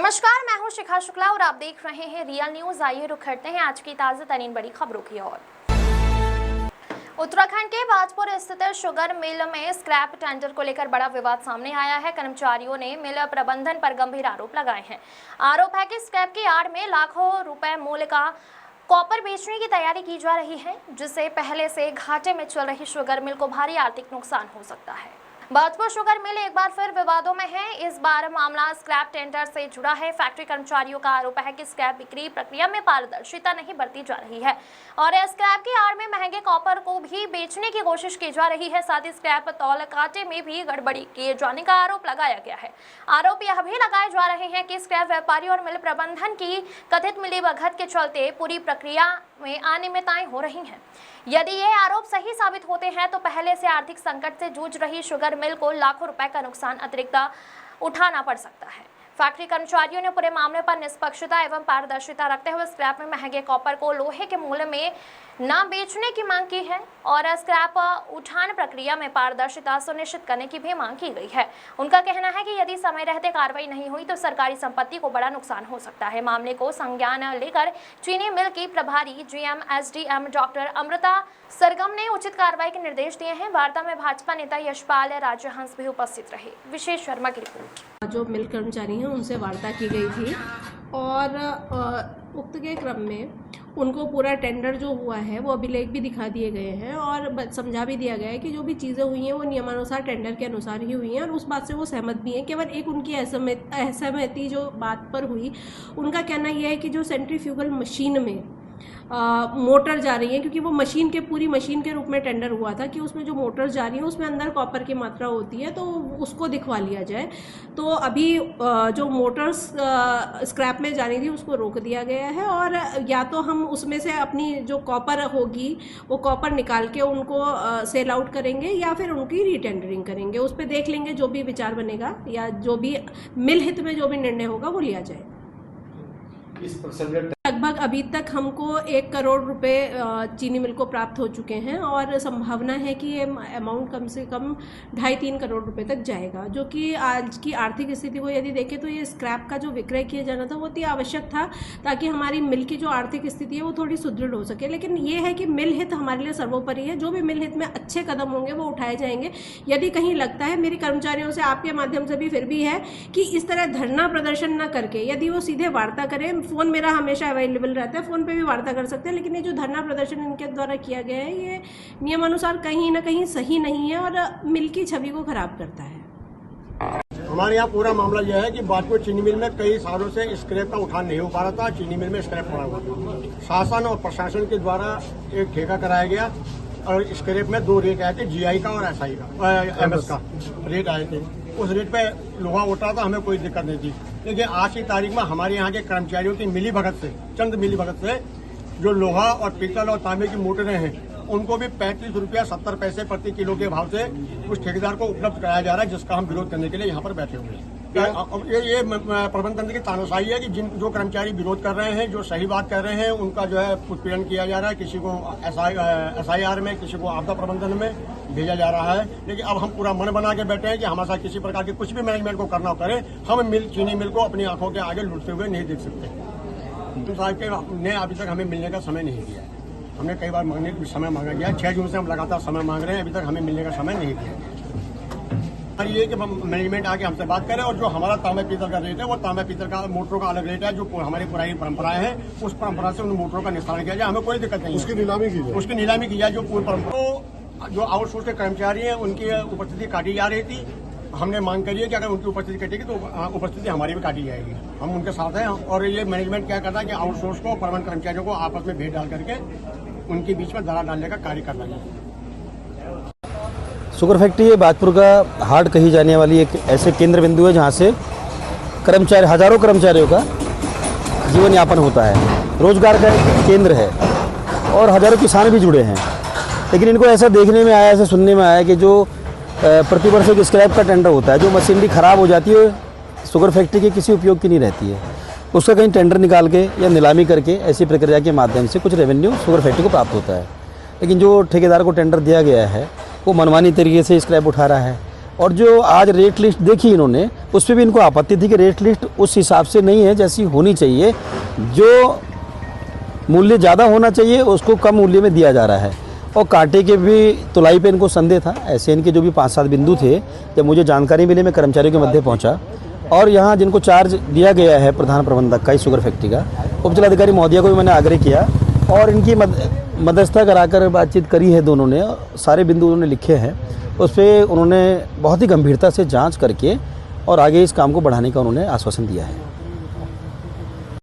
नमस्कार, मैं हूं शिखा शुक्ला और आप देख रहे हैं रियल न्यूज। आइए रुख करते हैं आज की ताजा तरीन बड़ी खबरों की ओर। उत्तराखंड के बाजपुर स्थित शुगर मिल में स्क्रैप टेंडर को लेकर बड़ा विवाद सामने आया है। कर्मचारियों ने मिल प्रबंधन पर गंभीर आरोप लगाए हैं। आरोप है कि स्क्रैप की आड़ में लाखों रुपए मूल्य का कॉपर बेचने की तैयारी की जा रही है, जिससे पहले से घाटे में चल रही शुगर मिल को भारी आर्थिक नुकसान हो सकता है। बाजपुर शुगर मिल एक बार फिर विवादों में है। इस बार मामला स्क्रैप टेंडर से जुड़ा है। फैक्ट्री कर्मचारियों का आरोप है कि स्क्रैप बिक्री प्रक्रिया में पारदर्शिता नहीं बरती जा रही है और स्क्रैप की आड़ में महंगे कॉपर को भी बेचने की कोशिश की जा रही है। साथ ही स्क्रैप तौल कांटे में भी गड़बड़ी किए जाने का आरोप लगाया गया है। आरोप यह भी लगाए जा रहे हैं कि स्क्रैप व्यापारी और मिल प्रबंधन की कथित मिलीभगत के चलते पूरी प्रक्रिया में अनियमितताएं हो रही हैं। यदि ये आरोप सही साबित होते हैं तो पहले से आर्थिक संकट से जूझ रही शुगर मिल को लाखों रुपए का नुकसान अतिरिक्त उठाना पड़ सकता है। फैक्ट्री कर्मचारियों ने पूरे मामले पर निष्पक्षता एवं पारदर्शिता रखते हुए स्क्रैप में महंगे कॉपर को लोहे के मूल्य में न बेचने की मांग की है और स्क्रैप उठान प्रक्रिया में पारदर्शिता सुनिश्चित करने की भी मांग की गई है। उनका कहना है कि यदि समय रहते कार्रवाई नहीं हुई तो सरकारी संपत्ति को बड़ा नुकसान हो सकता है। मामले को संज्ञान लेकर चीनी मिल की प्रभारी जीएम एसडीएम डॉक्टर अमृता सरगम ने उचित कार्रवाई के निर्देश दिए हैं। वार्ता में भाजपा नेता यशपाल राजहंस भी उपस्थित रहे। विशेष शर्मा की रिपोर्ट। जो मिल कर्मचारी हैं उनसे वार्ता की गई थी और उक्त के क्रम में उनको पूरा टेंडर जो हुआ है वो अभिलेख भी दिखा दिए गए हैं और समझा भी दिया गया है कि जो भी चीज़ें हुई हैं वो नियमानुसार टेंडर के अनुसार ही हुई हैं और उस बात से वो सहमत भी हैं। केवल एक उनकी असहमति जो बात पर हुई, उनका कहना यह है कि जो सेंट्रीफ्यूगल मशीन में मोटर जा रही है, क्योंकि वो मशीन के पूरी मशीन के रूप में टेंडर हुआ था कि उसमें जो मोटर जा रही है उसमें अंदर कॉपर की मात्रा होती है, तो उसको दिखवा लिया जाए। तो अभी जो मोटर्स स्क्रैप में जानी थी उसको रोक दिया गया है और या तो हम उसमें से अपनी जो कॉपर होगी वो कॉपर निकाल के उनको सेल आउट करेंगे या फिर उनकी रीटेंडरिंग करेंगे। उस पर देख लेंगे, जो भी विचार बनेगा या जो भी मिल हित में जो भी निर्णय होगा वो लिया जाए। लगभग अभी तक हमको 1 करोड़ रुपए चीनी मिल को प्राप्त हो चुके हैं और संभावना है कि ये अमाउंट कम से कम 2.5-3 करोड़ रुपए तक जाएगा, जो कि आज की आर्थिक स्थिति को यदि देखें तो ये स्क्रैप का जो विक्रय किया जाना था वो अति आवश्यक था ताकि हमारी मिल की जो आर्थिक स्थिति है वो थोड़ी सुदृढ़ हो सके। लेकिन ये है कि मिल हित हमारे लिए सर्वोपरि है। जो भी मिल हित में अच्छे कदम होंगे वो उठाए जाएंगे। यदि कहीं लगता है, मेरे कर्मचारियों से आपके माध्यम से भी फिर भी है कि इस तरह धरना प्रदर्शन न करके यदि वो सीधे वार्ता करें, फोन मेरा हमेशा अवेलेबल रहता है, फोन पे भी वार्ता कर सकते हैं। लेकिन ये जो धरना प्रदर्शन इनके द्वारा किया गया है ये नियमानुसार कहीं ना कहीं सही नहीं है और मिल की छवि को खराब करता है। हमारे यहाँ पूरा मामला यह है कि बाजपुर चीनी मिल में कई सालों से स्क्रैप का उठान नहीं हो पा रहा था। चीनी मिल में स्क्रैप पड़ा हुआ था। शासन और प्रशासन के द्वारा एक ठेका कराया गया और स्क्रैप में 2 रेट आए थे, जीआई का और एसआई का, एमएस का रेट आए थे। उस रेट पे लोहा उठ रहा था, हमें कोई दिक्कत नहीं थी। लेकिन आज की तारीख में हमारे यहाँ के कर्मचारियों की मिलीभगत से, चंद मिलीभगत से, जो लोहा और पीतल और तांबे की मोटरें हैं उनको भी 35 रुपया 70 पैसे प्रति किलो के भाव से उस ठेकेदार को उपलब्ध कराया जा रहा है, जिसका हम विरोध करने के लिए यहाँ पर बैठे हुए हैं। ये प्रबंध तंत्र की तानाशाही है कि जो कर्मचारी विरोध कर रहे हैं, जो सही बात कर रहे हैं, उनका जो है उत्पीड़न किया जा रहा है। किसी को एसआईआर में, किसी को आपदा प्रबंधन में भेजा जा रहा है। लेकिन अब हम पूरा मन बना के बैठे हैं कि हमारे साथ किसी प्रकार की कुछ भी मैनेजमेंट को करना करे, हम चीनी मिल को अपनी आंखों के आगे लुटते हुए नहीं देख सकते। तो साहब ने अभी तक हमें मिलने का समय नहीं दिया। हमने कई बार मांगने का समय मांगा गया, 6 जून से हम लगातार समय मांग रहे हैं, अभी तक हमें मिलने का समय नहीं दिया। और ये कि मैनेजमेंट आके हमसे बात करे और जो हमारा तांबे पीतल का रेट है वो तांबे पीतल का मोटरों का अलग रेट है। जो हमारी पुरानी परंपराएं हैं उस परंपरा से उन मोटरों का निस्तारण किया जाए, हमें कोई दिक्कत नहीं। उसकी नीलामी की जाए। जो पूरी परंपरा, जो आउटसोर्स के कर्मचारी हैं उनकी उपस्थिति काटी जा रही थी। हमने मांग करी है कि अगर उनकी उपस्थिति कटेगी तो उपस्थिति हमारी भी काटी जाएगी। हम उनके साथ हैं। और ये मैनेजमेंट क्या करता है कि आउटसोर्स को, परमानेंट कर्मचारियों को आपस में भेद डाल करके उनके बीच में दरार डालने का कार्य कर रहा है। शुगर फैक्ट्री ये बाजपुर का हार्ट कही जाने वाली एक ऐसे केंद्र बिंदु है जहाँ से कर्मचारी, हजारों कर्मचारियों का जीवन यापन होता है, रोजगार का एक केंद्र है और हजारों किसान भी जुड़े हैं। लेकिन इनको ऐसा देखने में आया, ऐसा सुनने में आया कि जो प्रतिवर्ष एक स्क्रैप का टेंडर होता है, जो मशीनरी खराब हो जाती है, शुगर फैक्ट्री के किसी उपयोग की नहीं रहती है, उसका कहीं टेंडर निकाल के या नीलामी करके ऐसी प्रक्रिया के माध्यम से कुछ रेवेन्यू शुगर फैक्ट्री को प्राप्त होता है। लेकिन जो ठेकेदार को टेंडर दिया गया है वो मनमानी तरीके से स्क्रैप उठा रहा है और जो आज रेट लिस्ट देखी इन्होंने, उस पर भी इनको आपत्ति थी कि रेट लिस्ट उस हिसाब से नहीं है जैसी होनी चाहिए। जो मूल्य ज़्यादा होना चाहिए उसको कम मूल्य में दिया जा रहा है। और कांटे के भी तुलाई पे इनको संदेह था। ऐसे इनके जो भी 5-7 बिंदु थे, जब मुझे जानकारी मिली मैं कर्मचारियों के मध्य पहुंचा और यहाँ जिनको चार्ज दिया गया है प्रधान प्रबंधक का इस शुगर फैक्ट्री का, उपजिलाधिकारी महोदया को भी मैंने आग्रह किया और इनकी मध्यस्थता कराकर बातचीत करी है दोनों ने। सारे बिंदु उन्होंने लिखे हैं, उस पर उन्होंने बहुत ही गंभीरता से जाँच करके और आगे इस काम को बढ़ाने का उन्होंने आश्वासन दिया है।